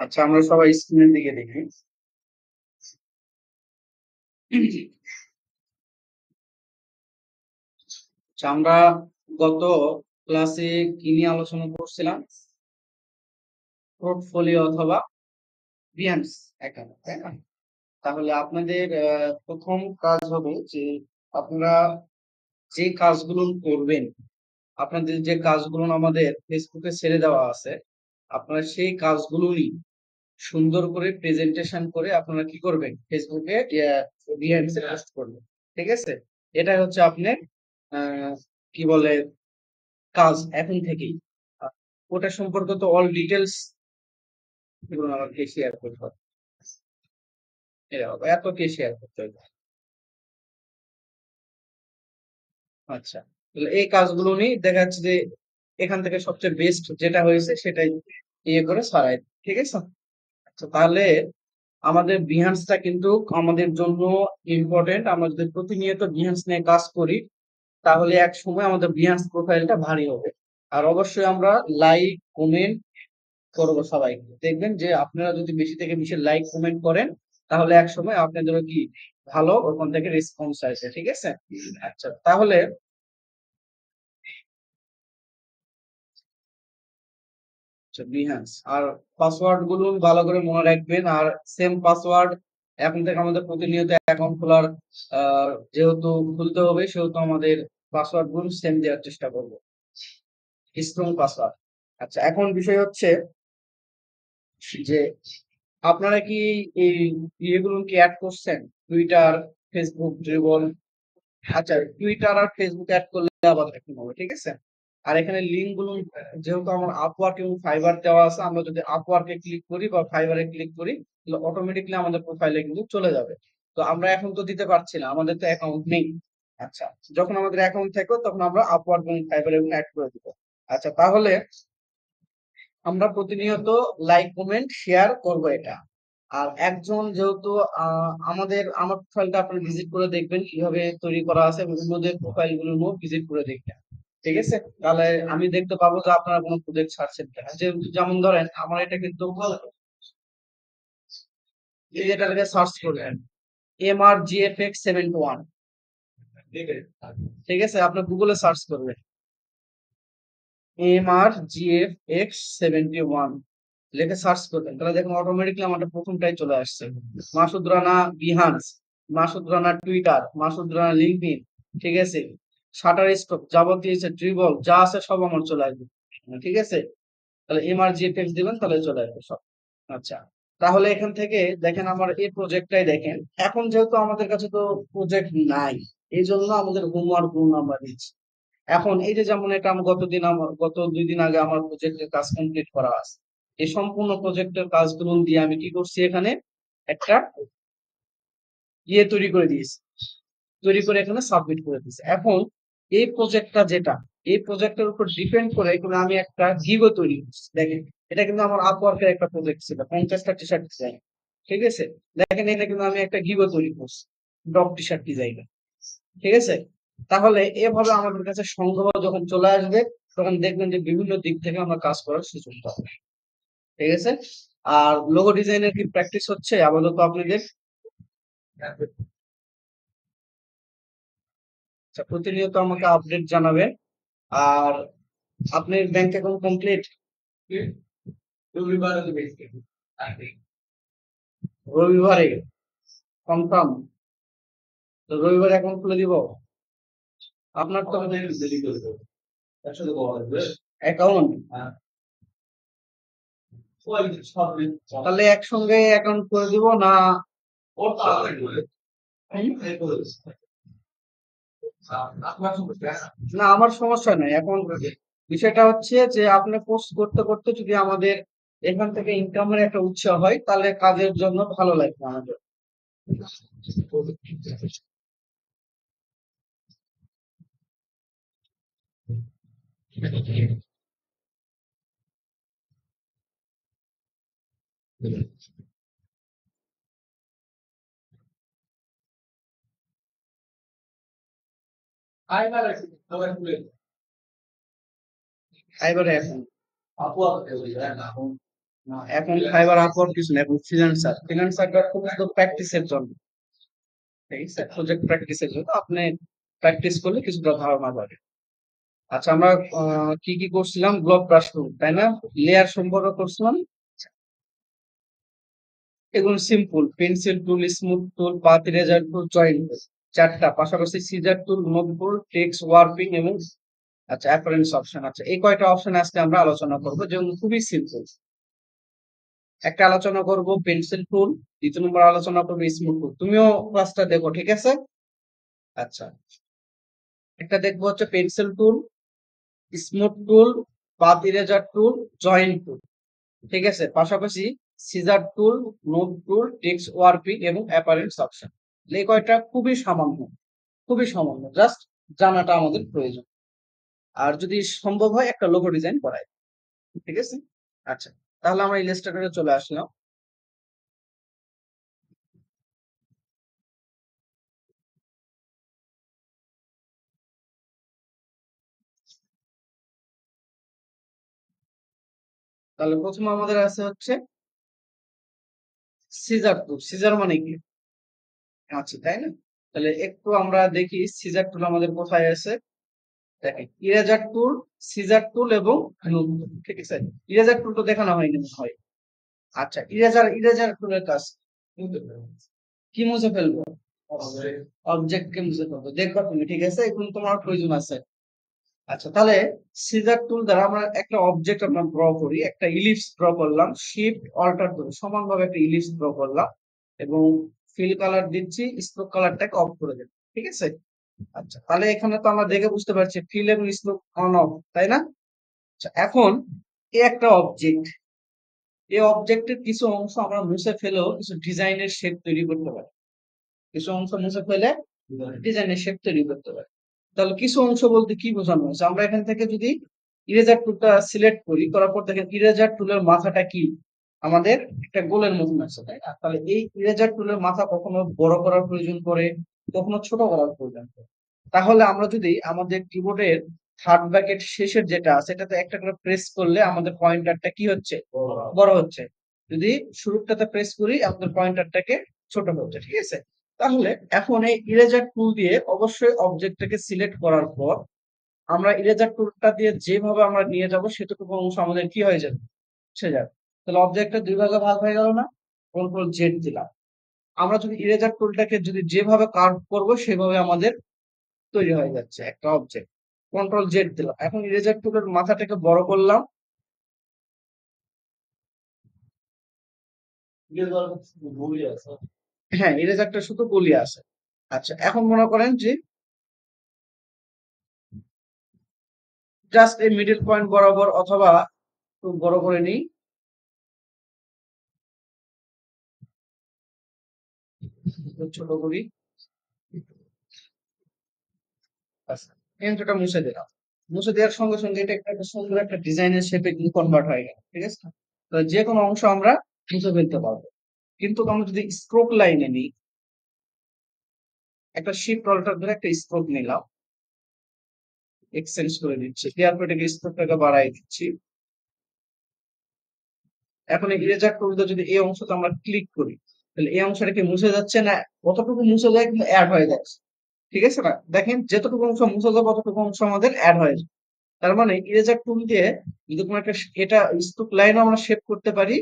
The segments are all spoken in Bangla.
আচ্ছা, আমরা সবাই স্ক্রিনের দিকে দেখি। আচ্ছা, আমরা গত ক্লাসে কি নিয়ে আলোচনা করছিলাম? পোর্টফোলিও অথবা বিহ্যান্ডস অ্যাকাউন্ট, তাই না? তাহলে আপনাদের প্রথম কাজ হবে যে আপনারা যে কাজগুলো করবেন, আপনাদের যে কাজগুলো আমাদের ফেসবুকে ছেড়ে দেওয়া আছে, আপনারা সেই কাজগুলোই সুন্দর করে প্রেজেন্টেশন করে আপনারা কি করবেন, ফেসবুকে বিহ্যান্ডসে পোস্ট করবেন। ঠিক আছে? এটা হচ্ছে আপনার কি বলে কাজ এখন থেকেই। আ ওটা সম্পর্কে তো অল ডিটেইলস এগুলো আমাকে শেয়ার করতে হবে। এত কে শেয়ার করতে হবে? আচ্ছা। তাহলে এই কাজগুলো নিয়ে দেখা যাচ্ছে যে এখান থেকে সবচেয়ে বেস্ট যেটা হয়েছে সেটাই ইয়ে করে ছড়াই। ঠিক আছে? আচ্ছা, তাহলে আমাদের Behance-টা কিন্তু আমাদের জন্য ইম্পোর্টেন্ট। আমরা যদি প্রতিনিয়ত Behance নিয়ে কাজ করি তাহলে একসময় আমাদের Behance প্রোফাইলটা ভারী হবে। আর অবশ্যই আমরা লাইক, কমেন্ট করবো সবাইকে। দেখবেন যে আপনারা যদি বেশি থেকে বেশি লাইক, কমেন্ট করেন তাহলে একসময় আপনাদেরও কি ভালো ওখান থেকে রেসপন্স আসবে। ঠিক আছে? আচ্ছা, তাহলে Behance আর পাসওয়ার্ড গুলো ভালো করে মনে রাখবেন। আর সেম পাসওয়ার্ড এখন থেকে আমাদের প্রতিনিয়ত অ্যাকাউন্ট খোলার যেহেতু খুলতে হবে সেহেতু আমাদের পাসওয়ার্ড গুলো সেম দেওয়ার চেষ্টা করব, স্ট্রং পাসওয়ার্ড। আচ্ছা, এখন বিষয় হচ্ছে যে আপনারা কি এই ইয়েগুলো কি অ্যাড করছেন? Twitter, Facebook, dribble. আচ্ছা, টুইটার আর ফেসবুক অ্যাড করলে আবার দেখুন হবে। ঠিক আছে? আর এখানে লিঙ্ক গুলো যেহেতু আমার আপওয়ার্ক এবং ফাইবার দেওয়া আছে, আমরা যদি আপওয়ার্কে ক্লিক করি বা ফাইবারে ক্লিক করি তাহলে অটোমেটিকলি আমাদের প্রোফাইলে কিন্তু চলে যাবে। তো আমরা এখন তো দিতে পারছি না, আমাদের তো অ্যাকাউন্ট নেই। আচ্ছা, যখন আমাদের অ্যাকাউন্ট থাকবে তখন আমরা আপওয়ার্ক এবং ফাইবার এবং অ্যাড করে দিব। আচ্ছা, তাহলে আমরা প্রতিনিয়ত লাইক, কমেন্ট, শেয়ার করব এটা। আর একজন যেহেতু আমার প্রোফাইলটা আপনি ভিজিট করে দেখবেন কিভাবে তৈরি করা আছে এবং অন্যদের প্রোফাইল গুলো ভিজিট করে দেখবেন। ঠিক আছে? তাহলে আমি দেখতে পাবো যে আপনারা কোনো প্রজেক্ট ছাড়ছেন কিনা। যেমন ধরেন আমার এটা কিন্তু এই যে এটাকে সার্চ করবেন MRGFX71। ঠিক আছে? আপনি গুগলে সার্চ করবেন MRGFX71 লিখে সার্চ করবেন, তাহলে দেখুন অটোমেটিকলি আমাদের প্রথমটাই চলে আসছে। Masud Rana Behance, Masud Rana Twitter, Masud Rana LinkedIn. ঠিক আছে? শাটার স্টক, যাবতীয় ড্রিবল যা আছে সব আমার চলে আসবে। ঠিক আছে? তাহলে MRGFX দিবেন তাহলে চলে আসবে সব। আচ্ছা, তাহলে এখান থেকে দেখেন আমার এই প্রজেক্টটাই দেখেন। এখন যেহেতু আমাদের কাছে তো প্রজেক্ট নাই, এই জন্য আমাদের হোমওয়ার্ক গুলো আমরা দিচ্ছি। এখন এই যে যেমন এটা আমি গত 2 দিন আগে আমার প্রজেক্টের কাজ কমপ্লিট করা আছে। এই সম্পূর্ণ প্রজেক্টের কাজগুলো দিয়ে আমি কি করছি, এখানে একটা ইয়ে তৈরি করে দিয়েছি, তৈরি করে এখানে সাবমিট করে দিয়েছি। এখন এই প্রজেক্টটা যেটা, এই প্রজেক্টের উপর ডিপেন্ড করে এখানে আমি একটা গিগও তৈরি করছি। দেখেন, এটা কিন্তু আমার আপওয়ার্কের একটা প্রজেক্ট ছিল, 50টা টি শার্ট ডিজাইন। ঠিক আছে? দেখেন, এটা কিন্তু আমি একটা গিগও তৈরি করছি, ডগ টি শার্ট ডিজাইন। ঠিক আছে? তাহলে এভাবে আমাদের কাছে সংগ্রহ যখন চলে আসবে তখন দেখবেন যে বিভিন্ন দিক থেকে আমরা কাজ করার সুযোগ পাবো। ঠিক আছে? আর লোগো ডিজাইনের কি প্র্যাকটিস হচ্ছে আপাতত আপনাদের? আচ্ছা, প্রতিনিয়ত আমাকে আপডেট জানাবেন। আর আপনার ব্যাংক অ্যাকাউন্ট কমপ্লিট? রবিবারে কনফার্ম? তো রবিবারে অ্যাকাউন্ট খুলে দিব। আপনার তো অ্যাকাউন্ট, তাহলে একসঙ্গে অ্যাকাউন্ট করে দিব না? না, আমার সমস্যা নাই এখন। বিষয়টা হচ্ছে যে আপনি পোস্ট করতে করতে যদি আমাদের এখান থেকে ইনকামের একটা উৎস হয় তাহলে কাজের জন্য ভালো লাগবে আমাদের। এবারে এখন এখন ফাইবার আপওয়ার্ক কিছু না, এখন ফ্রিল্যান্সারটা খুব শুধু প্র্যাকটিসের জন্য, ঠিক আছে, প্রজেক্ট প্র্যাকটিসের জন্য আপনি প্র্যাকটিস করলে কিছুটা ধারণা পাবে। আচ্ছা, আমরা কি কি করছিলাম, ব্লক ব্রাশ টুল তাই না, লেয়ার সম্পর্ক করছিলাম। এগুলো সিম্পল, পেন্সিল টুল, স্মুথ টুল, পাথ ইরেজার টুল, জয়েন্ট টুল, চারটা, পাশাপাশি সিজার টুল, নোট টুল, টেক্সট ওয়ার্পিং এবং আচ্ছা অ্যাপারেন্স অপশন। আচ্ছা, এই কয়টা অপশন আজকে আমরা আলোচনা করব, যেগুলো খুবই সিম্পল। একটা আলোচনা করব পেন্সিল টুল, দ্বিতীয় নম্বর আলোচনা করবো স্মুথ টুল। তুমিও ক্লাসটা দেখো, ঠিক আছে? আচ্ছা, একটা দেখবো হচ্ছে পেন্সিল টুল, স্মুথ টুল, পাথ ইরেজার টুল, জয়েন্ট টুল, ঠিক আছে, পাশাপাশি সিজার টুল, নোট টুল, টেক্সট ওয়ার্পিং এবং অ্যাপারেন্স অপশন। এই কয়টা খুবই সামান্য, খুবই সামান্য, জাস্ট জানাটা আমাদের প্রয়োজন। আর যদি সম্ভব হয় একটা লোগো ডিজাইন করাই, ঠিক আছে? আচ্ছা, তাহলে আমরা ইলাস্ট্রেটরে চলে আসলাম। তাহলে প্রথমে আমাদের আছে হচ্ছে সিজার টুল। সিজার মানে কি? আচ্ছা, তাই না? তাহলে একটু আমরা দেখি সিজার টুল আমাদের কোথায় আছে। দেখেন, ইরেজার টুল, সিজার টুল এবং নুন টুল, ঠিক আছে। ইরেজার টুল তো দেখানো হয়নি মনে হয়। আচ্ছা, ইরেজার টুলের কাজ কি মুছে ফেলবো? অবজেক্ট কে মুছে ফেলবো, দেখবা তুমি, ঠিক আছে, এখন তোমার প্রয়োজন আছে। আচ্ছা, তাহলে সিজার টুল দ্বারা আমরা একটা অবজেক্ট আমরা ড্র করি, একটা ইলিপস ড্র করলাম, শিফট অল্টার করে সমানভাবে একটা ইলিপস ড্র করলাম এবং ফিল কালার দিচ্ছি, স্ট্রোক কালারটাকে অফ করে দেব, ঠিক আছে। আচ্ছা, তাহলে এখানে তো আমরা দেখে বুঝতে পারছি ফিল এবং স্ট্রোক অন অফ, তাই না? আচ্ছা, এখন এই একটা অবজেক্ট, এই অবজেক্টের কিছু অংশ আমরা মুছে ফেলেও কিছু ডিজাইনের শেপ তৈরি করতে পারি, কিছু অংশ মুছে ফেলে ডিজাইনের শেপ তৈরি করতে পারি। তাহলে কিছু অংশ বলতে কি বোঝানো হয়েছে, আমরা এখান থেকে যদি ইরেজার টুলটা সিলেক্ট করি, করার পর দেখেন ইরেজার টুলের মাথাটা কি আমাদের একটা গোলের মতন আছে, তাই না? তাহলে এই ইরেজার টুলের মাথা কখনো বড় করার প্রয়োজন পড়ে, কখনো ছোট করার প্রয়োজন পড়ে। তাহলে আমরা যদি আমাদের কিবোর্ডের থার্ড ব্র্যাকেট শেষের যেটা আছে এটাতে একটা করে প্রেস করলে আমাদের পয়েন্টারটা কি হচ্ছে, বড় হচ্ছে। যদি শুরুটাতে প্রেস করি আমাদের পয়েন্টারটাকে ছোট হচ্ছে, ঠিক আছে। তাহলে এখন এই ইরেজার টুল দিয়ে অবশ্যই অবজেক্টটাকে সিলেক্ট করার পর আমরা ইরেজার টুলটা দিয়ে যেভাবে আমরা নিয়ে যাব সেটুকু অংশ আমাদের কি হয়ে যাবে, মুছে যাবে। তাহলে অবজেক্টটা দুই ভাগে ভাগ হয়ে গেল না? কন্ট্রোল জেড দিলাম। আমরা যদি ইরেজার টুলটাকে যদি যেভাবে কার্ভ করব সেভাবে আমাদের তৈরি হয়ে যাচ্ছে একটা অবজেক্ট। কন্ট্রোল জেড দিলাম, এখন ইরেজার টুলের মাথাটাকে বড় করলাম। হ্যাঁ, ইরেজারটা শুধু গলিয়ে আছে। আচ্ছা, এখন মনে করেন যে জাস্ট এই মিডল পয়েন্ট বরাবর অথবা একটু বড় করে নিই, ছোট করি। আচ্ছা, এন্টারটা মুছে দিলাম। মুছে দেওয়ার সঙ্গে সঙ্গে এটা একটা সুন্দর একটা ডিজাইনের শেপে কিন্তু কনভার্ট হয়ে গেল, ঠিক আছে। তো যে কোনো অংশ আমরা মুছে ফেলতে পারবো। কিন্তু আমরা যদি স্ট্রোক লাইনে নিই, একটা শিফট অল্টার ধরে একটা স্ট্রোক নিলাম, এক্সচেঞ্জ করে দিচ্ছি, দেওয়ার পর এটাকে স্ট্রোকটাকে বাড়াই দিচ্ছি। এখন এই ইরেজার টুল দিয়ে যদি এই অংশটা আমরা ক্লিক করি, তাহলে এই অংশটা কি মুছে যাচ্ছে না? কতটুকু মুছে যায় কিন্তু অ্যাড হয়ে যাচ্ছে, ঠিক আছে না? দেখেন যতটুকু অংশ মুছে যাবে ততটুকু অংশ আমাদের অ্যাড হয়ে যায়। তার মানে ইরেজার টুল দিয়ে যদি কোনো একটা এটা স্ট্রোক লাইনও আমরা শেপ করতে পারি,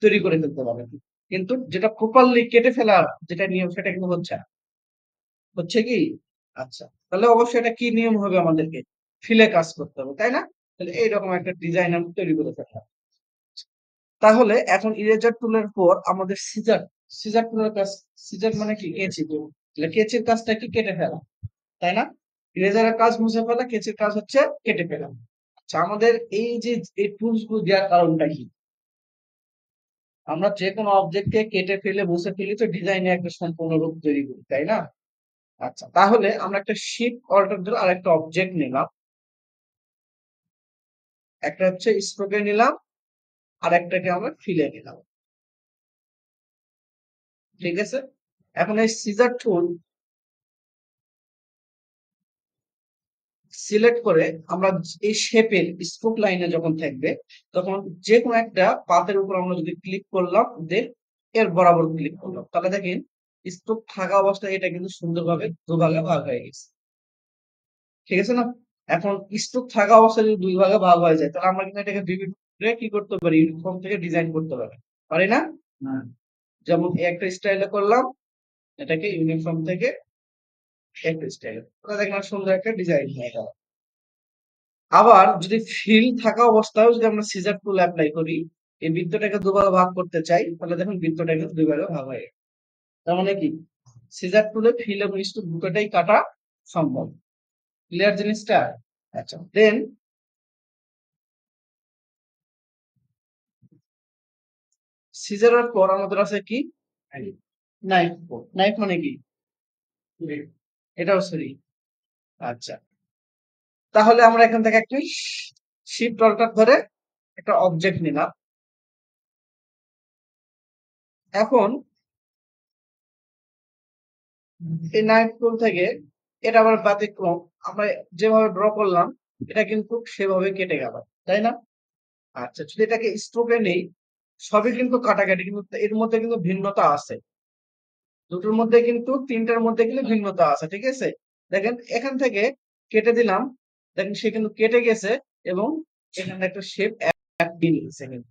তৈরি করে ফেলতে পারি। কিন্তু যেটা প্রপারলি কেটে ফেলা যেটা নিয়ম সেটা কিন্তু হচ্ছে না, হচ্ছে কি? আচ্ছা, তাহলে অবশ্যই এটা কি নিয়ম হবে, আমাদেরকে ফিলে কাজ করতে হবে, তাই না? তাহলে এইরকম একটা ডিজাইন আমরা তৈরি করে ফেললাম। তাহলে এখন ইরেজার টুলের পর আমাদের সিজার, সিজার টুলের কাজ, সিজার মানে কি, কেচি টুল। তাহলে কেচির কাজটা কি, কেটে ফেলা, তাই না? ইরেজারের কাজ মুছে ফেলা, কেচির কাজ হচ্ছে কেটে ফেলা। আচ্ছা, আমাদের এই যে এই টুলস গুলো দেওয়ার কারণটা কি? আমরা যে কোনো অবজেক্টকে কেটে ফেলে মুছে ফেলি তো ডিজাইনে একটা সম্পূর্ণ রূপ তৈরি করি, তাই না? আচ্ছা, তাহলে আমরা একটা শিফট অল্টার ধরে আর একটা অবজেক্ট নিলাম, একটা হচ্ছে স্ট্রোকে নিলাম আর একটাকে আমরা ফিলে নিলাম, ঠিক আছে। এখন এই সিজার টুল, সিলেক্ট করে আমরা এই শেপের স্ট্রোক লাইনে যখন থাকবে তখন যে কোনো একটা পাতের উপর আমরা যদি ক্লিক করলাম দেন এর বরাবর ক্লিক করলাম তাহলে দেখেন স্ট্রোক থাকা অবস্থায় এটা কিন্তু সুন্দরভাবে দুভাগে ভাগ হয়ে গেছে। ঠিক আছে না? এখন স্ট্রোক থাকা অবস্থায় যদি দুই ভাগে ভাগ হয়ে যায় তাহলে আমরা কিন্তু এটাকে বিভিন্ন কি করতে পারি ইউনিফর্ম থেকে ডিজাইন করতে পারি। পারি না? যেমন একটা স্টাইলে করলাম এটাকে ইউনিফর্ম থেকে একটা স্টাইলে। তাহলে দেখেন সুন্দর একটা ডিজাইন হয়ে গেল। আবার যদি ফিল থাকা অবস্থায়ও যদি আমরা সিজার টুল অ্যাপ্লাই করি এই বৃত্তটাকে দুভাগে ভাগ করতে চাই তাহলে দেখুন বৃত্তটাকে দুই ভাগে ভাগ হয়ে গেল। তার মানে কি সিজার টুলে ফিল এবং স্ট্রোক দুটোটাই কাটা সম্ভব। ক্লিয়ার জিনিসটা? আচ্ছা দেন সিজারের পর আমাদের আছে কি নাইফ। নাইফ মানে কি এটাও সরি। আচ্ছা তাহলে আমরা এখান থেকে একটি শিফট অল্টার ধরে একটা অবজেক্ট নিলাম। এখন এই নাইফ টুল থেকে এটা আবার ব্যতিক্রম আমরা যেভাবে ড্র করলাম এটা কিন্তু সেভাবে কেটে গেল তাই না? আচ্ছা যদি এটাকে স্ট্রোকে নেই সবই কিন্তু কাটাকাটি কিন্তু এর মধ্যে কিন্তু ভিন্নতা আছে। দুটোর মধ্যে কিন্তু তিনটার মধ্যে কিন্তু ভিন্নতা আছে ঠিক আছে। দেখেন এখান থেকে কেটে দিলাম দেখেন সে কিন্তু কেটে গেছে এবং এখানে একটা শেপ নিয়েছে কিন্তু।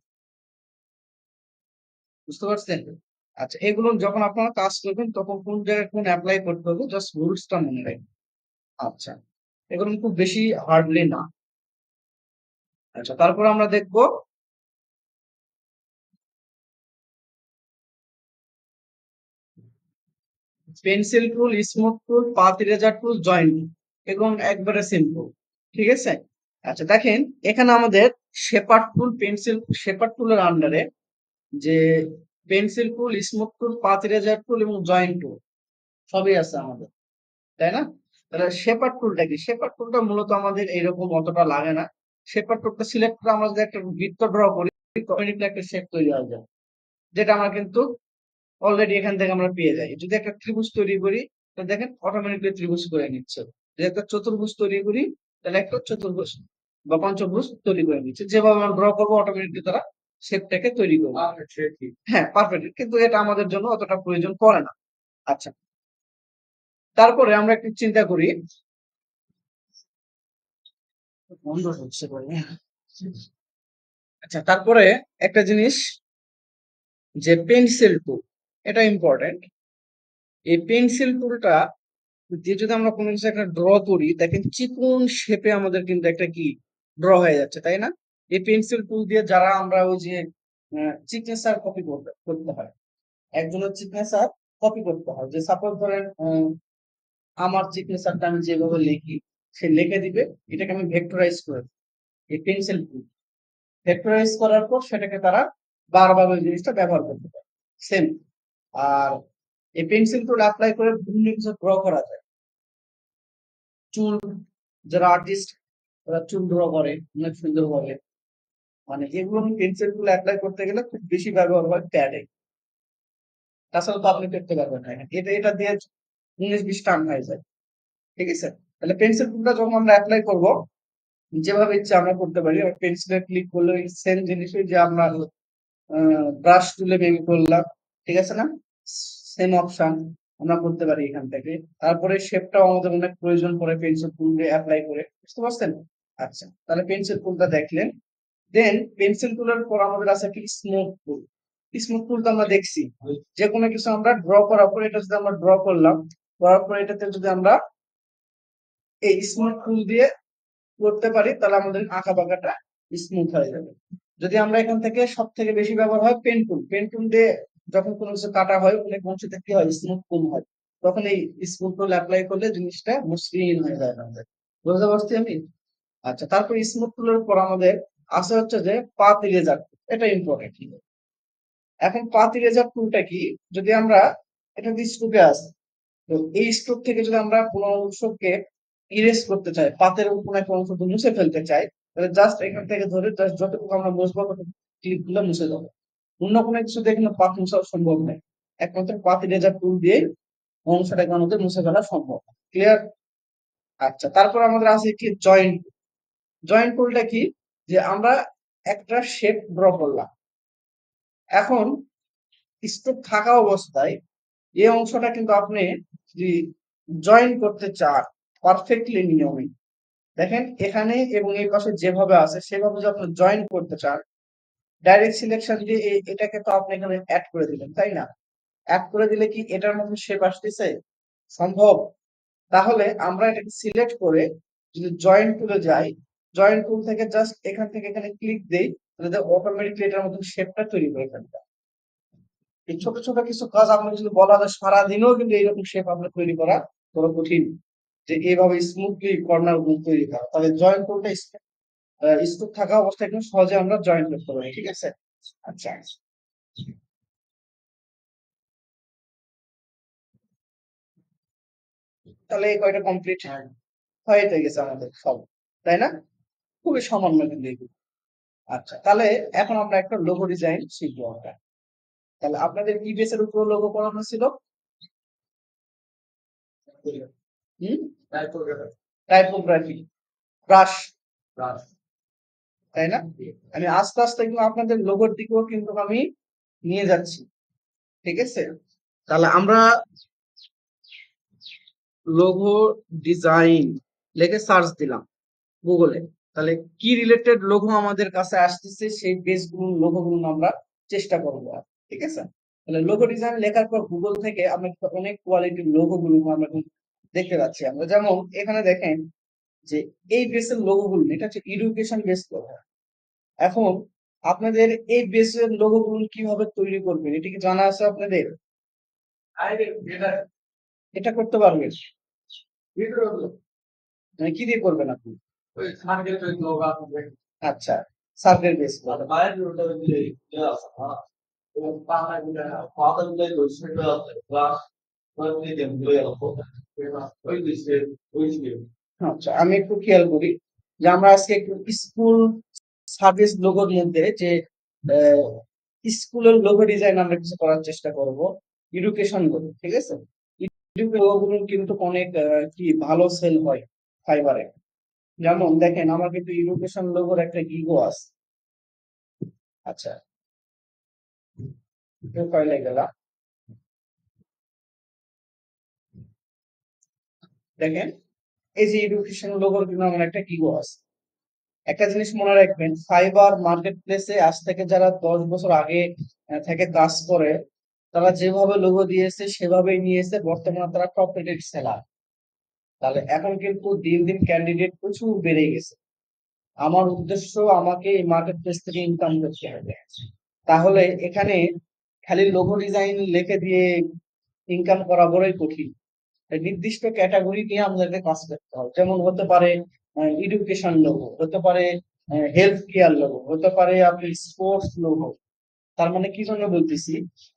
বুঝতে পারছেন? আচ্ছা এগুলো যখন আপনারা কাজ করবেন তখন কোন জায়গায় কোন অ্যাপ্লাই করতে হবে জাস্ট রুলসটা মনে রাখবেন। আচ্ছা এগুলো খুব বেশি হার্ডলি না। আচ্ছা তারপর আমরা দেখব পেন্সিল টুল, স্মুথ টুল, পাথ ইরেজার টুল, জয়েন্ট এবং একবারে সিম্পল। ঠিক আছে? আচ্ছা দেখেন এখানে আমাদের শেপার টুল পেন্সিল শেপার টুলের আন্ডারে যে পেন্সিল টুল, স্মুথ টুল, পাথ ইরেজার টুল এবং জয়েন্ট টুল সবই আছে আমাদের। তাই না? তাহলে শেপার টুলটা কি? শেপার টুলটা মূলত আমাদের এইরকম অতটা লাগে না। শেপার টুলটা সিলেক্ট করে আমরা যদি একটা বৃত্ত ড্র করি অটোমেটিকলি একটা শেপ তৈরি হয়ে যায়। যেটা আমরা কিন্তু অলরেডি এখান থেকে আমরা পেয়ে যাই। যদি একটা ত্রিভুজ তৈরি করি তাহলে দেখেন অটোমেটিকলি ত্রিভুজ করে নিচ্ছে। যদি একটা চতুর্ভুজ তৈরি করি তাহলে একটা চতুর্ভুজ বা পঞ্চভুজ তৈরি করে নিচ্ছে। যেভাবে আমরা ড্র করবো অটোমেটিকলি তারা শেপটাকে তৈরি করবে। হ্যাঁ পারফেক্ট কিন্তু এটা আমাদের জন্য অতটা প্রয়োজন পড়ে না। আচ্ছা তারপরে আমরা একটু চিন্তা করি বন্ধ হচ্ছে বলে। আচ্ছা তারপরে একটা জিনিস যে পেন্সিল টুল এটা ইম্পর্টেন্ট। এই পেন্সিল টুলটা দিয়ে যদি আমরা কোনো কিছু একটা ড্র করি দেখেন চিকন শেপে আমাদের কিন্তু একটা কি ড্র হয়ে যাচ্ছে তাই না? এই পেন্সিল টুল দিয়ে যারা আমরা ওই যে সিগনেচার কপি করতে হয় একজনের সিগনেচার কপি করতে হয় যে সাপোজ ধরেন আমার সিগনেচারটা আমি যেভাবে লিখি সে লিখে দিবে এটাকে আমি ভেক্টরাইজ করে দিই। এই পেন্সিল টুল ভেক্টরাইজ করার পর সেটাকে তারা বারবার ওই জিনিসটা ব্যবহার করতে পারে সেম। আর এই পেন্সিল টুল অ্যাপ্লাই করে বিভিন্ন কিছু ড্র করা যায়। চুল যারা আর্টিস্ট তারা চুল ড্র করে অনেক সুন্দর ভাবে। মানে এগুলো পেন্সিল টুল অ্যাপ্লাই করতে গেলে খুব বেশি ব্যবহার হয় প্যাডে। তাছাড়া তো আপনি করতে পারবেন না এটা এটা দিয়ে 19-20 টান হয়ে যায়। ঠিক আছে? তাহলে পেন্সিল টুলটা যখন আমরা অ্যাপ্লাই করব যেভাবে ইচ্ছা আমরা করতে পারি পেন্সিলে ক্লিক করলে সেম জিনিসই যে আমরা ব্রাশ তুলে বেবি করলাম। ঠিক আছে না? সেম অপশন আমরা করতে পারি এখান থেকে। তারপরে শেপটাও আমাদের অনেক প্রয়োজন পড়ে পেন্সিল টুল দিয়ে অ্যাপ্লাই করে। বুঝতে পারছেন? আচ্ছা তাহলে পেন্সিল টুলটা দেখলেন। দেন পেন্সিল টুলের পর আমাদের আছে কি স্মুথ টুল। স্মুথ টুল তো আমরা দেখছি যে কোনো কিছু আমরা ড্র করার পর এটা যদি আমরা ড্র করলাম করার পর এটাতে যদি আমরা এই স্মুথ টুল দিয়ে করতে পারি তাহলে আমাদের আঁকা বাঁকাটা স্মুথ হয়ে যাবে। যদি আমরা এখান থেকে সব থেকে বেশি ব্যবহার হয় পেন টুল। পেন টুল দিয়ে যখন কোনো কিছু কাটা হয় অনেক অংশতে কি হয় স্মুথ কম হয় তখন এই স্মুথ টুল অ্যাপ্লাই করলে জিনিসটা মসৃণ হয়ে যায় আমাদের। বুঝতে পারছি আমি? আচ্ছা তারপর স্মুথ টুলের পর আমাদের আছে হচ্ছে যে পাথ ইরেজার এটা ইম্পর্টেন্ট। এখন পাথ ইরেজার টুলটা কি যদি আমরা এটা দিয়ে স্ট্রোকে আছে তো এই স্ট্রোক থেকে যদি আমরা কোনো অংশকে ইরেজ করতে চাই পাতের কোনো একটা অংশ মুছে ফেলতে চাই তাহলে জাস্ট এখান থেকে ধরে জাস্ট যতটুকু আমরা মুছবো ক্লিক গুলো মুছে যাবে। অন্য কোনো কিছু দিয়ে কিন্তু পাত মুছা সম্ভব নয়। একমাত্র পাত ইরেজার টুল দিয়ে অংশটাকে আমাদের মুছে ফেলা সম্ভব। ক্লিয়ার? আচ্ছা, তারপর আমাদের আছে কি জয়েন্ট। জয়েন্ট টুলটা কি, যে আমরা একটা শেপ ড্র করলাম। এখন স্টোক থাকা অবস্থায় এই অংশটা কিন্তু আপনি যদি জয়েন করতে চান পারফেক্টলি নিয়মে, দেখেন এখানে এবং এই পাশে যেভাবে আছে সেভাবে যদি আপনি জয়েন করতে চান, ডাইরেক্ট সিলেকশন দিয়ে এটাকে তো আপনি এখানে অ্যাড করে দিলেন, তাই না? অ্যাড করে দিলে কি এটার মধ্যে শেপ আসতেছে? সম্ভব? তাহলে আমরা এটাকে সিলেক্ট করে যদি জয়েন টুলে যাই, জয়েন টুল থেকে জাস্ট এখান থেকে এখানে ক্লিক দেই, তাহলে অটোমেটিকলি এটার মধ্যে শেপটা তৈরি করে ফেলবে। এই ছোট ছোট কিছু কাজ আপনার যদি বলা যায় সারাদিনেও কিন্তু এইরকম শেপ আপনার তৈরি করা বড় কঠিন, যে এইভাবে স্মুথলি কর্নার গুলো তৈরি করা। তাহলে জয়েন টুলটা স্টোক থাকা অবস্থায় কিন্তু সহজে আমরা জয়েন করতে পারি, ঠিক আছে? আচ্ছা, তাহলে এই কয়টা কমপ্লিট হয়ে গেছে আমাদের সব, তাই না? খুবই সামান্য কিন্তু এগুলো। আচ্ছা, তাহলে এখন আমরা একটা লোগো ডিজাইন শিখবো আমরা। তাহলে আপনাদের ইবিএস এর উপর লোগো করানো ছিল, হুম, টাইপোগ্রাফি, ব্রাশ, তাই না? আমি আস্তে আস্তে কিন্তু আপনাদের লোগোর দিকেও কিন্তু আমি নিয়ে যাচ্ছি, ঠিক আছে? তাহলে আমরা লোগো ডিজাইন লিখে সার্চ দিলাম গুগলে, তাহলে কি রিলেটেড লোগো আমাদের কাছে আসতেছে সেই বেসগুলো লোগোগুলো আমরা চেষ্টা করবো আর, ঠিক আছে? তাহলে লোগো ডিজাইন লেখার পর গুগল থেকে আমরা কিন্তু অনেক কোয়ালিটির লোগো গুলো আমরা কিন্তু দেখতে পাচ্ছি। আমরা যেমন এখানে দেখেন যে এই বেসের লোগো গুলো, এটা হচ্ছে এডুকেশন বেস লোগো। এখন আপনাদের এই বেসের লোগো গুলো কিভাবে তৈরি করবেন এটা কি জানা আছে আপনাদের? এটা করতে পারবেন? মানে কি দিয়ে করবেন আপনি? আচ্ছা, সার্ভের বেস। আচ্ছা, আমি একটু খেয়াল করি যে আমরা আজকে একটু স্কুল সার্ভিস লোগোর মধ্যে যে স্কুলের লোগো ডিজাইন আমরা কিছু করার চেষ্টা করব, এডুকেশন লোগো, ঠিক আছে? লোগো গুলো কিন্তু অনেক কি ভালো সেল হয় ফাইবারে। যেমন দেখেন আমার কিন্তু এডুকেশন লোগোর একটা ইগো আছে। আচ্ছা, প্রোফাইলে গেলাম, দেখেন এই যে এডুকেশন লোগোর কিন্তু আমার একটা ইগো আছে। একটা জিনিস মনে রাখবেন, ফাইবার মার্কেট প্লেসে আজ থেকে যারা 10 বছর আগে থেকে কাজ করে, তারা যেভাবে লোগো দিয়েছে সেভাবেই নিয়েছে, বর্তমানে তারা টপ রেটেড সেলার। তাহলে এখন কিন্তু দিন দিন ক্যান্ডিডেট প্রচুর বেড়ে গেছে। আমার উদ্দেশ্য আমাকে এই মার্কেট প্লেস থেকে ইনকাম করতে হবে। তাহলে এখানে খালি লোগো ডিজাইন লিখে দিয়ে ইনকাম করা বড়ই কঠিন। তাই নির্দিষ্ট ক্যাটাগরি নিয়ে আমাদেরকে কাজ করতে হবে। যেমন হতে পারে এডুকেশন লোগো, হতে পারে হেলথ কেয়ার লোগো, হতে পারে আপনি স্পোর্টস লোগো। তার মানে কি জন্য বলতেছি,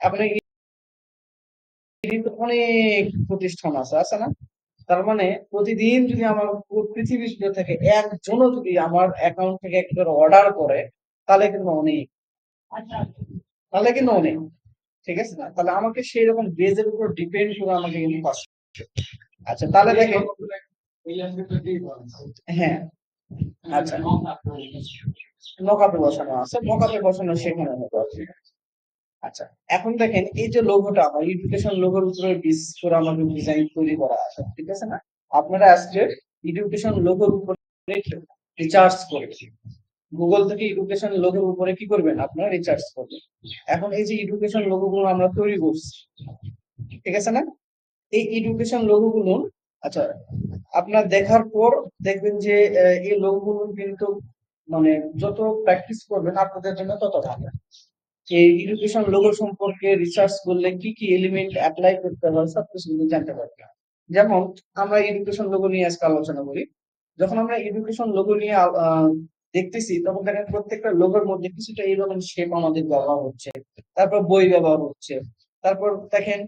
আপনি কিন্তু অনেক প্রতিষ্ঠান আছে, আছে না? তার মানে প্রতিদিন যদি আমার পুরো পৃথিবী জুড়ে থেকে একজনও যদি আমার অ্যাকাউন্ট থেকে একবার অর্ডার করে, তাহলে কিন্তু অনেক, তাহলে কিন্তু অনেক, ঠিক আছে না? তাহলে আমাকে সেই রকম বেজের উপর ডিপেন্ড করে আমাকে কিন্তু কাজ করতে হবে। আচ্ছা, তাহলে দেখেন, হ্যাঁ, আচ্ছা, নকাপে বসানো আছে, নকাপে বসানো সেখানে হতে হবে। আচ্ছা, এখন দেখেন এই যে লোগোটা আমার এডুকেশন লোগোর উপরে বেস করে আমাকে ডিজাইন তৈরি করা আছে, ঠিক আছে না? আপনারা আজকে এডুকেশন লোগোর উপরে রিসার্চ করবেন, গুগল থেকে এডুকেশন লোগোর উপরে কি করবেন, আপনারা রিসার্চ করবেন। এখন এই যে এডুকেশন লোগো গুলো আমরা তৈরি করছি, ঠিক আছে না? এই এডুকেশন লোগো গুলো, আচ্ছা, আপনার দেখার পর দেখবেন যে এই লোগো গুলো কিন্তু মানে যত প্র্যাকটিস করবেন আপনাদের জন্য তত ভালো। এই এডুকেশন লোগো সম্পর্কে রিসার্চ করলে কি কি এলিমেন্ট অ্যাপ্লাই করতে হয় সবকিছু কিন্তু জানতে পারবে। যেমন আমরা এডুকেশন লোগো নিয়ে আজকে আলোচনা করি, যখন আমরা এডুকেশন লোগো নিয়ে দেখতেছি তখন দেখেন প্রত্যেকটা লোগোর মধ্যে কিছুটা এইরকম শেপ আমাদের ব্যবহার হচ্ছে, তারপর বই ব্যবহার হচ্ছে, তারপর দেখেন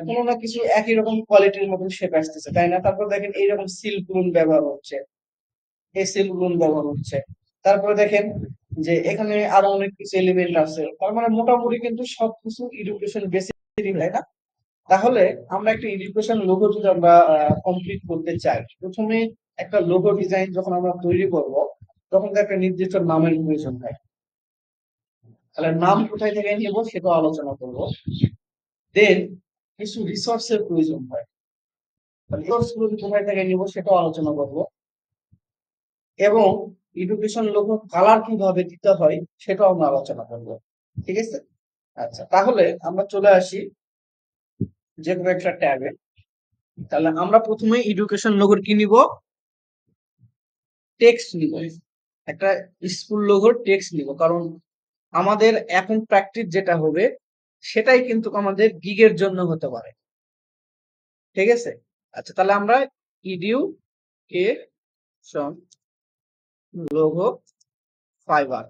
কোনো না কিছু একই রকম কোয়ালিটির মতন শেপ আসতেছে, তাই না? তারপর দেখেন এইরকম সিল ব্লুন ব্যবহার হচ্ছে, এই সিল ব্লুন ব্যবহার হচ্ছে। তারপরে দেখেন যে এখানে আরো অনেক কিছু এলিমেন্ট আছে, তার মানে মোটামুটি কিন্তু সবকিছু এডুকেশন বেসিক, তাই না? তাহলে আমরা একটা এডুকেশন লোগো যদি আমরা কমপ্লিট করতে চাই, প্রথমে একটা লোগো ডিজাইন যখন আমরা তৈরি করব, তখন তো একটা নির্দিষ্ট নামের প্রয়োজন হয়। তাহলে নাম কোথায় থেকে নেব সেটাও আলোচনা করব। দেন কিছু রিসোর্সের প্রয়োজন হয়, রিসোর্স গুলো কোথায় থেকে নিব সেটাও আলোচনা করব। এবং এডুকেশন লোগো কালার কিভাবে দিতে হয় সেটাও আমরা আলোচনা করব। ঠিক আছে? আচ্ছা, তাহলে আমরা চলে আসি যে কোনো একটা ট্যাবে। তাহলে আমরা প্রথমে এডুকেশন লোগোর কি নিব? টেক্সট নিব। একটা স্কুল লোগোর টেক্সট নিব, কারণ আমাদের এখন প্র্যাকটিস যেটা হবে সেটাই কিন্তু আমাদের গিগের জন্য হতে পারে। ঠিক আছে? আচ্ছা, তাহলে আমরা education logo fibre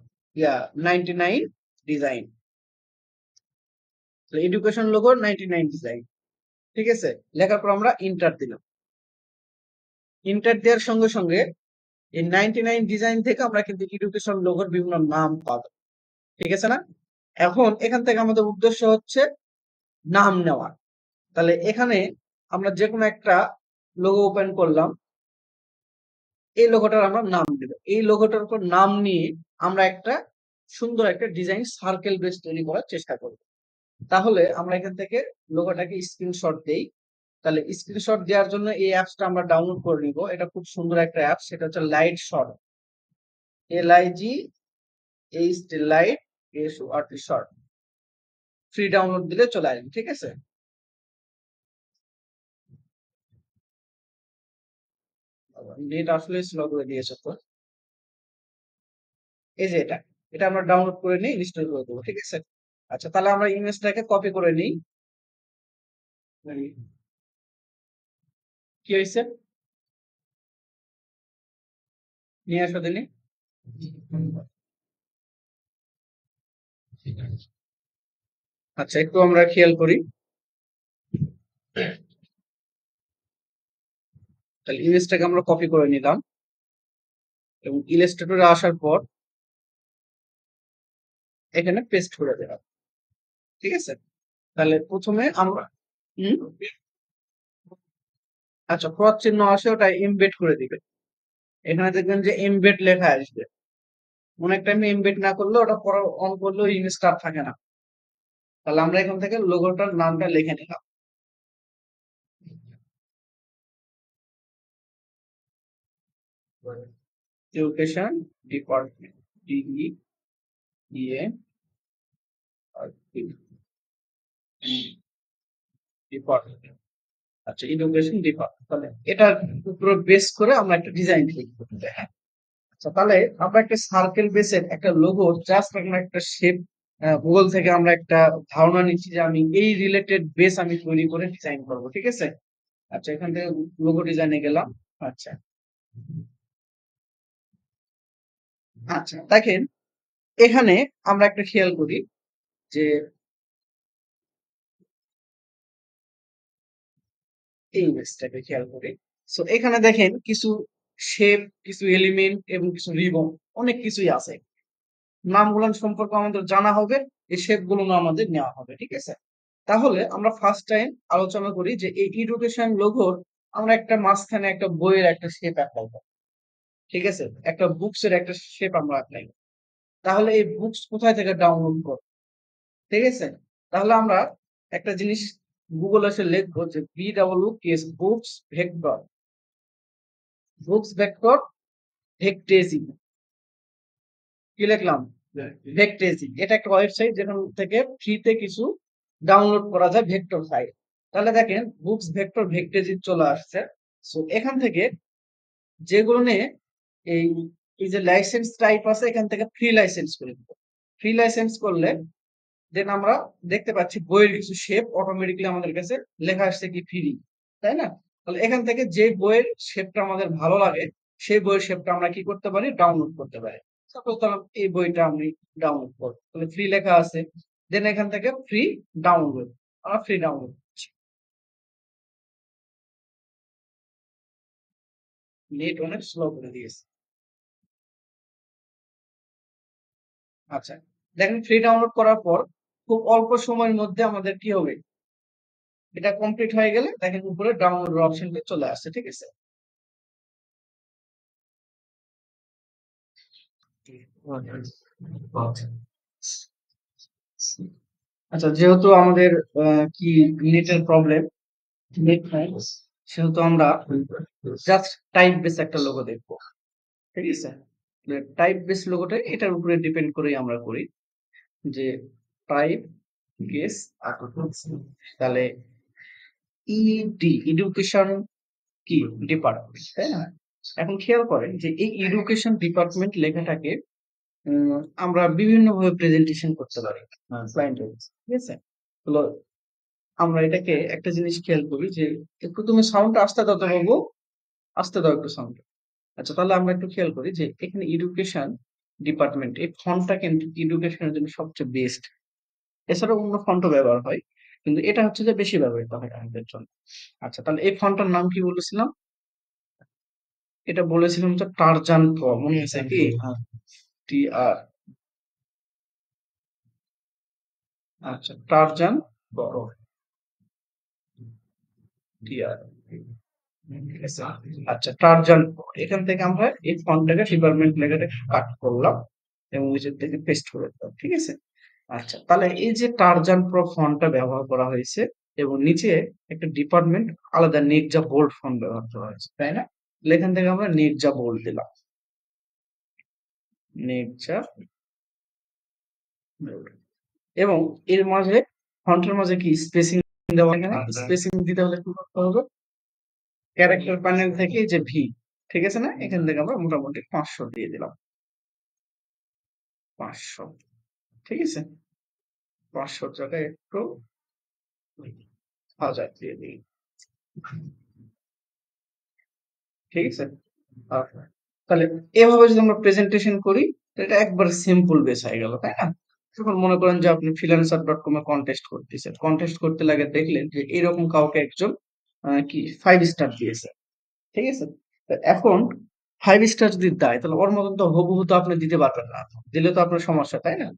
99 design, education logo 99 design. ঠিক আছে, লেখার পর আমরা ইন্টার দিলাম। ইন্টার দেওয়ার সঙ্গে সঙ্গে এই 99 ডিজাইন থেকে আমরা কিন্তু এডুকেশন লোগোর বিভিন্ন নাম পাবো। ঠিক আছে না? এখন এখান থেকে আমাদের উদ্দেশ্য হচ্ছে নাম নেওয়া। তাহলে এখানে আমরা যে কোনো একটা লোগো ওপেন করলাম, এই লোগোটার আমরা নাম দেব। এই লোগোটার উপর নাম নিয়ে আমরা একটা সুন্দর একটা ডিজাইন সার্কেল বেস তৈরি করার চেষ্টা করব। তাহলে আমরা এখান থেকে লোগোটাকে স্ক্রিনশট দেই। তাহলে স্ক্রিনশট দেওয়ার জন্য এই অ্যাপসটা আমরা ডাউনলোড করে নিব। এটা খুব সুন্দর একটা অ্যাপ, সেটা হচ্ছে light shot, LIGHT, light SORT short. Free download দিলে চলে আসবে। ঠিক আছে? নেট আসলে স্লো করে দিয়েছে তো। এই যে এটা, এটা আমরা ডাউনলোড করে নিয়ে ইনস্টল করে দেবো। ঠিক আছে? আচ্ছা, তাহলে আমরা ইমেজটাকে কপি করে নিই। কি হয়েছে? নিয়ে আসো দিনই। আচ্ছা, একটু আমরা খেয়াল করি। তাহলে ইমেজটাকে আমরা কপি করে নিলাম এবং ইলাস্ট্রেটরে আসার পর এখানে পেস্ট করে দিলাম। ঠিক আছে? তাহলে প্রথমে আমরা হুম, আচ্ছা, ক্রস চিহ্ন আসে, ওটা এমবেড করে দিবে। এখানে দেখবেন যে এমবেড লেখা আসবে। মনে একটা টাইমে এমবেড না করলে ওটা পরে অন করলেও ইমেজটা আর থাকে না। তাহলে আমরা এখান থেকে লোগোটার নামটা লিখে নিলাম। Education department, DE department. আচ্ছা, এডুকেশন ডিপার্টমেন্ট। তাহলে এটার উপর বেস করে আমরা একটা ডিজাইন তৈরি করতে হয়। আচ্ছা, তাহলে আমরা একটা সার্কেল বেসের একটা লোগো, জাস্ট আমরা একটা শেপ গুগল থেকে আমরা একটা ধারণা নিচ্ছি যে আমি এই রিলেটেড বেস আমি তৈরি করে ডিজাইন করব। ঠিক আছে? আচ্ছা, এখান থেকে লোগো ডিজাইনে গেলাম। আচ্ছা, আচ্ছা, দেখেন এখানে আমরা একটা খেয়াল করি যে এই ইমেজটাকে খেয়াল করি। সো এখানে দেখেন কিছু শেপ, কিছু এলিমেন্ট এবং কিছু রিবন, অনেক কিছুই আছে। নামগুলো সম্পর্কে আমাদের জানা হবে, এই শেপ গুলো আমাদের নেওয়া হবে। ঠিক আছে? তাহলে আমরা ফার্স্ট টাইম আলোচনা করি যে এই এডুকেশন লোগোর আমরা একটা মাঝখানে একটা বইয়ের একটা শেপ অ্যাপ্লাই করব। ঠিক আছে? একটা বুকস এর একটা শেপ আমরা অ্যাপ্লাই করব। তাহলে এই বুকস কোথায় থেকে ডাউনলোড করব? ঠিক আছে? তাহলে আমরা একটা জিনিস গুগল এসে লিখবো যে BWKS বুকস ভেক্টর, বুকস ভেক্টর ভেক্টেজি। কি লিখলাম? ভেক্টেজি। এটা একটা ওয়েবসাইট যেখান থেকে ফ্রিতে কিছু ডাউনলোড করা যায় ভেক্টর ফাইল। তাহলে দেখেন বুকস ভেক্টর ভেক্টেজি চলে আসছে। সো এখান থেকে যেগুলো নিয়ে এই এই যে লাইসেন্স টাইপ আছে, এখান থেকে ফ্রি লাইসেন্স করে দিব। ফ্রি লাইসেন্স করলে দেন আমরা দেখতে পাচ্ছি বইয়ের কিছু শেপ অটোমেটিক্যালি আমাদের কাছে লেখা আসছে কি ফ্রি। তাই না? তাহলে এখান থেকে যে বইয়ের শেপটা আমাদের ভালো লাগে সেই বইয়ের শেপটা আমরা কি করতে পারি? ডাউনলোড করতে পারি। সাপোজ ধরুন এই বইটা আমি ডাউনলোড করব, তাহলে ফ্রি লেখা আছে, দেন এখান থেকে ফ্রি ডাউনলোড, আমরা ফ্রি ডাউনলোড করছি। নেট অনেক স্লো করে দিয়েছে। আচ্ছা, দেখেন ফ্রি ডাউনলোড করার পর খুব অল্প সময়ের মধ্যে আমাদের কি হবে? এটা কমপ্লিট হয়ে গেলে দেখেন উপরে ডাউনলোড অপশনটা চলে আসছে, ঠিক আছে। আচ্ছা, যেহেতু আমাদের কি নেটের প্রবলেম, নেট নাই, সেহেতু আমরা জাস্ট টাইপ বেস একটা লোগো দেখবো, ঠিক আছে। টাইপ বেস লোগোটা এটার উপরে ডিপেন্ড করেই আমরা করি, যে টাইপ বেস, তাহলে ইডি এডুকেশন কি ডিপার্টমেন্ট, তাই না? এখন খেয়াল করেন যে এই এডুকেশন ডিপার্টমেন্ট লেখাটাকে আমরা বিভিন্ন ভাবে প্রেজেন্টেশন করতে পারি ক্লায়েন্টের, ঠিক আছে। হলো আমরা এটাকে একটা জিনিস খেয়াল করি যে একটু তুমি সাউন্ড আস্তে দাও তো বাবু, আস্তে দাও একটু সাউন্ড। আচ্ছা, তাহলে আমরা একটু খেয়াল করি যে এখানে এডুকেশন ডিপার্টমেন্ট এই ফন্টটা কিন্তু এডুকেশনের জন্য সবচেয়ে বেস্ট। এছাড়াও অন্য ফন্টও ব্যবহার হয়, কিন্তু এটা হচ্ছে যে বেশি ব্যবহৃত হয় আমাদের জন্য। আচ্ছা, তাহলে এই ফন্টটার নাম কি বলেছিলাম? এটা বলেছিলাম যে টারজান প্রো, মনে আছে কি? টি আর, আচ্ছা টারজান প্রো, টি আর, ঠিক আছে। আচ্ছা টারজান প্রো, এখান থেকে আমরা এই ফন্টটাকে ডিপার্টমেন্ট লেখাটা কাট করলাম এবং নিচের থেকে পেস্ট করে দিলাম, ঠিক আছে। আচ্ছা, তাহলে এই যে টারজান প্রো ফন্টটা ব্যবহার করা হয়েছে এবং নিচে একটা ডিপার্টমেন্ট আলাদা নেকজা বোল্ড ফন্ট ব্যবহার করা হয়েছে, তাই না? এখান থেকে আমরা নেকজা বোল্ড দিলাম, নেকজা বোল্ড। এবং এর মাঝে ফন্টের মাঝে কি স্পেসিং দেওয়া, এখানে স্পেসিং দিতে হলে কি করতে হবে? ক্যারেক্টার প্যানেল থেকে এই যে ভি, ঠিক আছে না, এখান থেকে আমরা মোটামুটি 500 দিয়ে দিলাম, 500, ঠিক আছে। 500 জায়গায় একটু 1000 দিয়ে দিই, ঠিক আছে। আচ্ছা, তাহলে এভাবে যদি আমরা প্রেজেন্টেশন করি, এটা একবার সিম্পল বেস হয়ে গেল, তাই না? এখন মনে করেন যে আপনি freelancer.com এ কন্টেস্ট করতেছেন, কন্টেস্ট করতে লাগে দেখলেন যে এরকম কাউকে একজন কি 5 স্টার দিয়েছে, ঠিক আছে। তো এখন 5 স্টার যদি দেয় তাহলে ওর মতন তো হুবহু তো আপনি দিতে পারবেন না, দিলে তো আপনার সমস্যা, তাই না?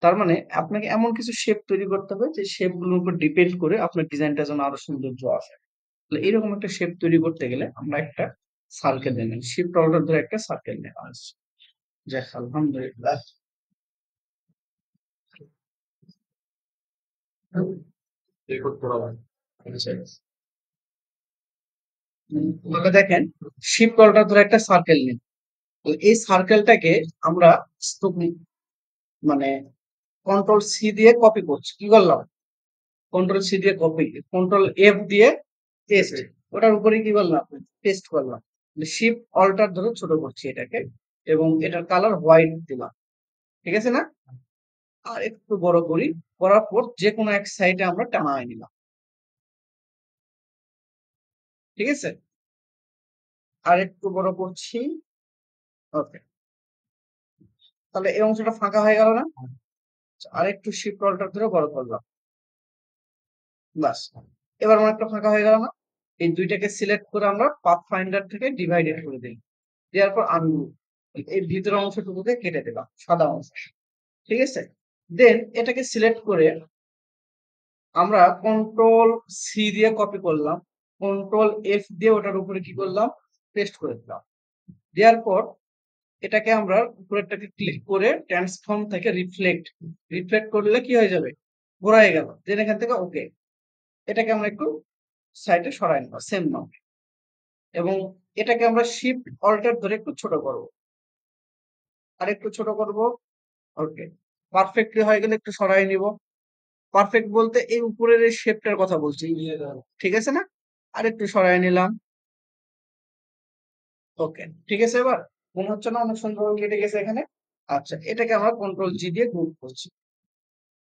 তার মানে আপনাকে এমন কিছু শেপ তৈরি করতে হবে যে শেপ গুলোর উপর ডিপেন্ড করে আপনার ডিজাইনটা যেন আরো সৌন্দর্য আসে। তাহলে এরকম একটা শেপ তৈরি করতে গেলে আমরা একটা সার্কেল নেবেন, শিফট অর্ডার ধরে একটা সার্কেল নেওয়া আছে। যাক আলহামদুলিল্লাহ। আচ্ছা, তাহলে দেখেন শিফট অর্ডার ধরে একটা সার্কেল নিন। তো এই সার্কেলটাকে আমরা মানে কন্ট্রোল সি দিয়ে কপি করছি, কি করলাম? কন্ট্রোল সি দিয়ে কপি, কন্ট্রোল এফ দিয়ে পেস্ট, ওটার উপরে কি করলাম? পেস্ট করলাম। শিফট অল্টার ধরে ছোট করছি এটাকে এবং এটার কালার হোয়াইট দিলাম, ঠিক আছে না? আর একটু বড় করি, করার পর যে কোনো এক সাইডে আমরা টানায় নিলাম, ঠিক আছে। আর একটু বড় করছি, ওকে। তাহলে এই অংশটা ফাঁকা হয়ে গেল না? আর একটু শিফট অল্টার ধরে বড় করলাম, বাস। এবার আমার একটা ফাঁকা হয়ে গেল না? এই দুইটাকে সিলেক্ট করে আমরা পাথ ফাইন্ডার থেকে ডিভাইডেড করে দিই, দেওয়ার পর আনডু, এই ভিতরের অংশটুকুকে কেটে দিলাম, সাদা অংশ, ঠিক আছে। দেন এটাকে সিলেক্ট করে আমরা কন্ট্রোল সি দিয়ে কপি করলাম, কন্ট্রোল এফ দিয়ে ওটার উপরে কি করলাম? পেস্ট করে দিলাম। দেওয়ার পর এটাকে আমরা উপরেরটাকে ক্লিক করে ট্রান্সফর্ম থেকে রিফ্লেক্ট, রিফ্লেক্ট করলে কি হয়ে যাবে? ঘোরায় গেল, দেন এখান থেকে ওকে। এটাকে আমরা একটু সাইডে সরাই নেব, সেম নাও। এবং এটাকে আমরা শিফট অল্টার ধরে একটু ছোট করব, আর একটু ছোট করব, ওকে। পারফেক্টলি হয়ে গেলে একটু সরাই নিব। পারফেক্ট বলতে এই উপরের এই শেপটার কথা বলছি, ঠিক আছে না? আর একটু সরাই নিলাম, ওকে, ঠিক আছে। এবার মনে হচ্ছে না অনেক সুন্দর কেটে গেছে এখানে? আচ্ছা, এটাকে আমরা কন্ট্রোল জি দিয়ে গ্রুপ করছি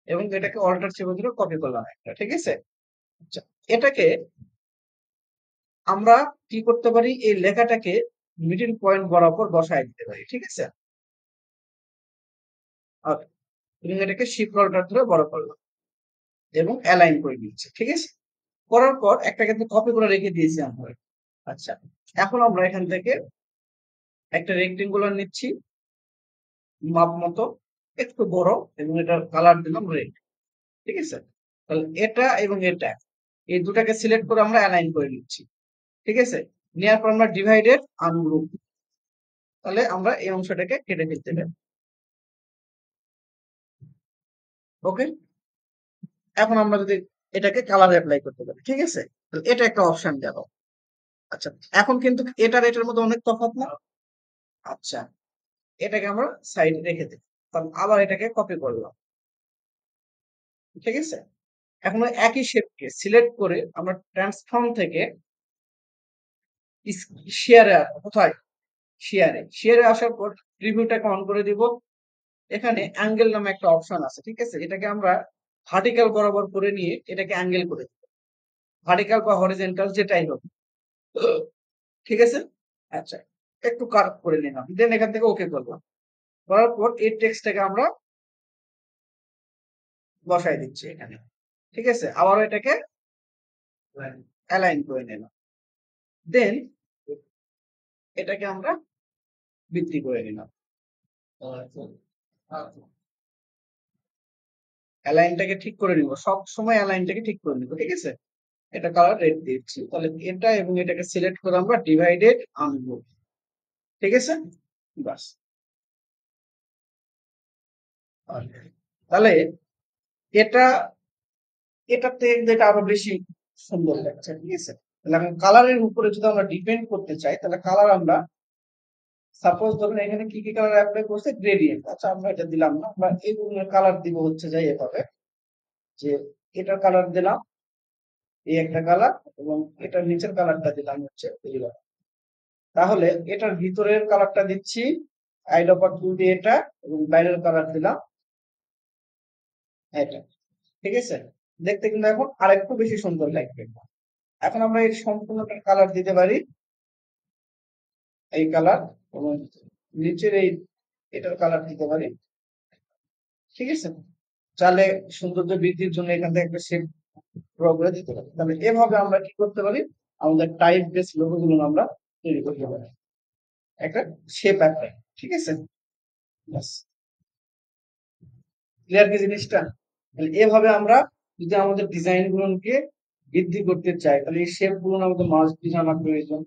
এবং এটাকে অল্টার চেপে ধরে কপি করলাম একটা, ঠিক আছে। আচ্ছা, এটাকে আমরা কি করতে পারি? এই লেখাটাকে মিডল পয়েন্ট বরাবর বসায় দিতে পারি, ঠিক আছে। ওকে, এবং এটাকে শিফট অল্টার ধরে বড় করলাম এবং অ্যালাইন করে দিচ্ছি, ঠিক আছে। করার পর একটা কিন্তু কপি করে রেখে দিয়েছি আমরা। আচ্ছা, এখন আমরা এখান থেকে একটা রেক্টেঙ্গুলার নিচ্ছি মাপ মতো, একটু বড়, এবং এটার কালার দিলাম রেড, ঠিক আছে। তাহলে এটা এবং এটা এই দুটাকে সিলেক্ট করে আমরা অ্যালাইন করে নিচ্ছি। ঠিক আছে, নেওয়ার পর আমরা ডিভাইডেড আনগ্রুপ, তাহলে আমরা এই অংশটাকে কেটে ফেলতে পারি। ওকে, এখন আমরা যদি এটাকে কালার অ্যাপ্লাই করতে পারি, ঠিক আছে, তাহলে এটা একটা অপশন গেল। আচ্ছা, এখন কিন্তু এটার এটার মধ্যে অনেক তফাৎ না? আচ্ছা, এটাকে আমরা সাইডে রেখে দিই, তাহলে আবার এটাকে কপি করলাম। ঠিক আছে, এখন ওই একই শেপকে সিলেক্ট করে আমরা ট্রান্সফর্ম থেকে শেয়ারে আসবো। কোথায়? শেয়ারে। শেয়ারে আসার পর প্রিভিউটাকে অন করে দিব। এখানে অ্যাঙ্গেল নামে একটা অপশন আছে, ঠিক আছে, এটাকে আমরা ভার্টিক্যাল বরাবর করে নিয়ে এটাকে অ্যাঙ্গেল করে দিব, ভার্টিক্যাল বা হরিজন্টাল যেটাই হোক। ঠিক আছে, আচ্ছা, একটু কার্ভ করে নিলাম, দেন এখান থেকে ওকে করলাম। করার পর এই টেক্সটটাকে আমরা বসাই দিচ্ছি এখানে। ঠিক আছে, আবার এটাকে অ্যালাইন করে নিলাম, দেন এটাকে আমরা বৃদ্ধি করে নিলাম, অ্যালাইনটাকে ঠিক করে নিব, সব সময় অ্যালাইনটাকে ঠিক করে নিব। ঠিক আছে, এটা কালার রেড দিচ্ছি, তাহলে এটা এবং এটাকে সিলেক্ট করে আমরা ডিভাইডেড আনবো। ঠিক আছে, বাস। তাহলে এটা এটাতে যেটা আরো বেশি সুন্দর লাগছে। ঠিক আছে, তাহলে এখন কালারের উপরে যদি আমরা ডিপেন্ড করতে চাই, তাহলে কালার আমরা সাপোজ ধরুন এখানে কি কি কালার অ্যাপ্লাই করছে, গ্রেডিয়েন্ট। আচ্ছা, আমরা এটা দিলাম না, আমরা এই কালার দিব হচ্ছে যাই এভাবে, যে এটার কালার দিলাম এই একটা কালার, এবং এটার নিচের কালারটা দিলাম হচ্ছে এই কালার। তাহলে এটার ভিতরের কালারটা দিচ্ছি আইডপার টুল দিয়ে এটা, এবং বাইরের কালার দিলাম এটা। ঠিক আছে, দেখতে কিন্তু এখন আরেকটু বেশি সুন্দর লাগবে। এখন আমরা এই সম্পূর্ণটার কালার দিতে পারি এই কালার, এবং নিচের এই এটার কালার দিতে পারি। ঠিক আছে, চাইলে সৌন্দর্য বৃদ্ধির জন্য এখান থেকে একটা শেপ ড্র করে দিতে পারি। তাহলে এভাবে আমরা কি করতে পারি, আমাদের টাইপ বেস লোগো গুলো আমরা তৈরি করতে পারি, একটা শেপ অ্যাপ্লাই। ঠিক আছে, ব্যাস, ক্লিয়ার কি জিনিসটা? তাহলে এভাবে আমরা যদি আমাদের ডিজাইন গুলোকে বৃদ্ধি করতে চাই, তাহলে এই শেপ গুলো আমাদের মাস্ট বি জানা প্রয়োজন।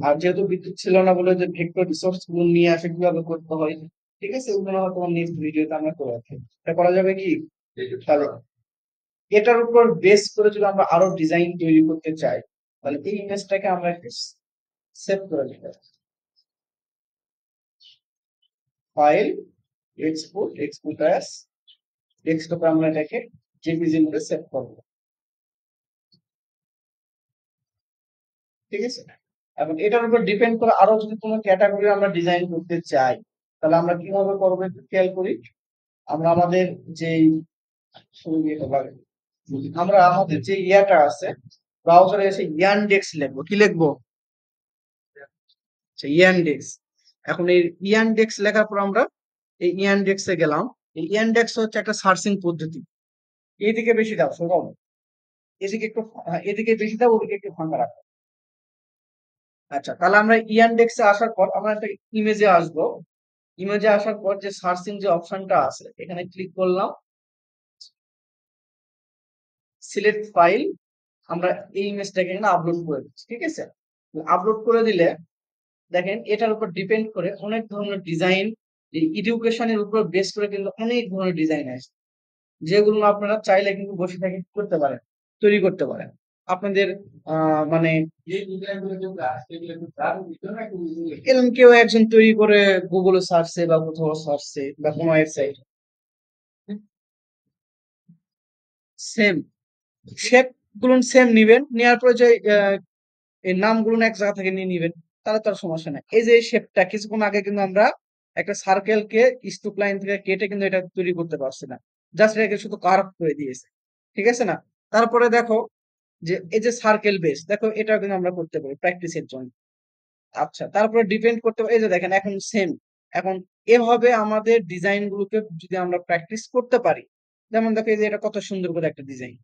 আর যেহেতু বিদ্যুৎ ছিল না বলে যে ভেক্টর রিসোর্স গুলো নিয়ে আসে কিভাবে করতে হয়, ঠিক আছে, ওগুলো হয়তো নেক্সট ভিডিওতে আমরা করে রাখি। এটা করা যাবে কি? তাহলে এটার উপর বেস করে যদি আমরা আরো ডিজাইন তৈরি করতে চাই, তাহলে এই ইমেজটাকে আমরা একটু সেভ করে নিতে, ফাইল, এক্সপোর্ট অ্যাজ ডেস্কটপে আমরা এটাকে জেপিজি মোডে সেভ করব। ঠিক আছে, এবং এটার উপর ডিপেন্ড করে আরো যদি কোনো ক্যাটাগরি আমরা ডিজাইন করতে চাই, তাহলে আমরা কিভাবে করবো একটু খেয়াল করি। আমরা আমাদের যে আমরা আমাদের যে ইয়াটা আছে ব্রাউজারে এসে ইয়ানডেক্স লিখবো, কি লিখবো? ইয়ানডেক্স। এখন এই ইয়ানডেক্স লেখার পর আমরা এই ইয়ানডেক্সে গেলাম। এই ইয়ানডেক্স হচ্ছে একটা সার্চিং পদ্ধতি। এইদিকে বেশি দাও সরম, এদিকে একটু এদিকে বেশি দাও, ওদিকে একটু ফাঁকা রাখো। আচ্ছা, তাহলে আমরা ইয়ানডেক্সে আসার পর আমরা একটা ইমেজে আসবো। ইমেজে আসার পর যে সার্চিং যে অপশনটা আছে এখানে ক্লিক করলাম, সিলেক্ট ফাইল, আমরা এই ইমেজটাকে এখানে আপলোড করে দিচ্ছি। ঠিক আছে, আপলোড করে দিলে দেখেন এটার উপর ডিপেন্ড করে অনেক ধরনের ডিজাইন, এডুকেশনের উপর বেস করে কিন্তু অনেক ধরনের ডিজাইন আছে, যেগুলো আপনারা চাইলে কিন্তু বসে থেকে করতে পারেন, তৈরি করতে পারেন আপনাদের মানে এরকম কেউ একজন তৈরি করে গুগলে সার্চে বা কোথাও সার্চে বা কোনো ওয়েবসাইট, সেম শেপ গুলো সেম নিবেন, নেওয়ার পরে যে এই নামগুলো এক জায়গা থেকে নিয়ে নিবেন, তাহলে তার সমস্যা নাই। এই যে শেপটা কিছুক্ষণ আগে কিন্তু আমরা একটা সার্কেলকে স্টুপ লাইন থেকে কেটে কিন্তু এটা তৈরি করতে পারছি না, জাস্ট এটাকে শুধু কার্ভ করে দিয়েছে। ঠিক আছে না? তারপরে দেখো যে এই যে সার্কেল বেস, দেখো এটাও কিন্তু আমরা করতে পারি প্র্যাকটিসের জন্য। আচ্ছা, তারপরে ডিপেন্ড করতে পারি, এই যে দেখেন এখন সেম। এখন এভাবে আমাদের ডিজাইন গুলোকে যদি আমরা প্র্যাকটিস করতে পারি, যেমন দেখো এই যে এটা কত সুন্দর করে একটা ডিজাইন,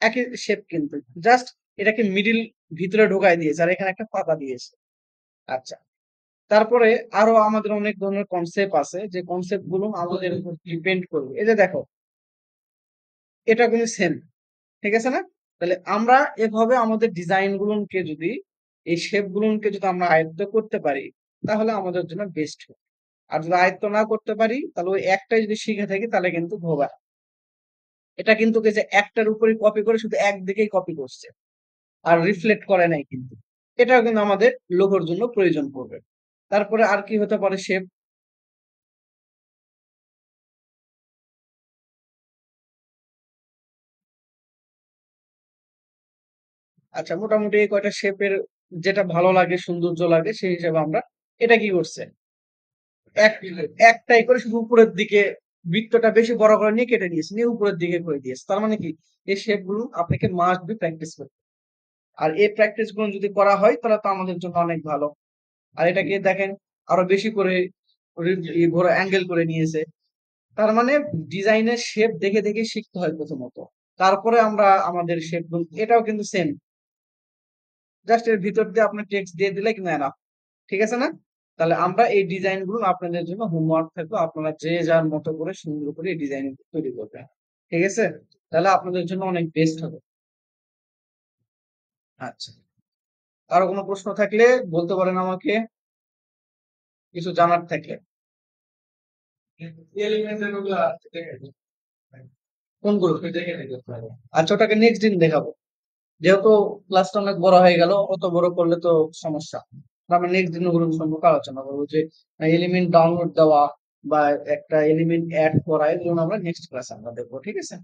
একই শেপ কিন্তু জাস্ট এটাকে মিডিল ভিতরে ঢোকায় দিয়েছে, আর এখানে একটা পাতা দিয়েছে। আচ্ছা, তারপরে আরো আমাদের অনেক ধরনের কনসেপ্ট আছে, যে কনসেপ্ট গুলো আমাদের উপর ডিপেন্ড করবে। এই যে দেখো এটা কিন্তু সেম, ঠিক আছে না? তাহলে আমরা এভাবে আমাদের ডিজাইন গুলোকে যদি এই শেপ গুলোকে যদি আমরা আয়ত্ত করতে পারি তাহলে আমাদের জন্য বেস্ট হবে। আর যদি আয়ত্ত না করতে পারি তাহলে ওই একটাই যদি শিখে থাকি তাহলে কিন্তু হবে না। এটা কিন্তু কি যে একটার উপরে কপি করে শুধু একদিকেই কপি করছে আর রিফ্লেক্ট করে নাই কিন্তু। এটাও কিন্তু আমাদের লোগোর জন্য প্রয়োজন পড়বে। তারপরে আর কি হতে পারে শেপ? আচ্ছা, মোটামুটি এই কয়টা শেপের যেটা ভালো লাগে সৌন্দর্য লাগে সেই হিসাবে আমরা এটা কি করছে এক একটাই করে শুধু উপরের দিকে বৃত্তটা বেশি বড় করে নিয়ে কেটে দিয়েছে, নিয়ে উপরের দিকে করে দিয়েছে। তার মানে কি এই শেপ গুলো আপনাকে মাস্ট বি প্র্যাকটিস করতে হবে। আর এই প্র্যাকটিস গুলো যদি করা হয় তাহলে তো আমাদের জন্য অনেক ভালো। আর এটাকে দেখেন আরো বেশি করে ঘোরা অ্যাঙ্গেল করে নিয়েছে। তার মানে ডিজাইনের শেপ দেখে দেখে শিখতে হয় প্রথমত, তারপরে আমরা আমাদের শেপ গুলো, এটাও কিন্তু সেম, জাস্ট এর ভিতর দিয়ে আপনি টেক্সট দিয়ে দিলে কিন্তু এনাফ। ঠিক আছে না? তাহলে আমরা এই ডিজাইন গুলো আপনাদের জন্য হোমওয়ার্ক থাকবে, আপনারা যে যার মতো করে সুন্দর করে এই ডিজাইন তৈরি করবেন। ঠিক আছে? তাহলে আপনাদের জন্য অনেক বেস্ট হবে। আচ্ছা, আরো কোনো প্রশ্ন থাকলে বলতে পারেন আমাকে, কিছু জানার থাকলে। কোনগুলো? আচ্ছা, ওটাকে নেক্সট দিন দেখাবো। যেহেতু ক্লাসটা অনেক বড় হয়ে গেল, অত বড় করলে তো সমস্যা। আমরা নেক্সট দিন ওগুলো সম্পর্কে আলোচনা করবো, যে এলিমেন্ট ডাউনলোড দেওয়া বা একটা এলিমেন্ট অ্যাড করা, এগুলো আমরা নেক্সট ক্লাসে আমরা দেখবো। ঠিক আছে?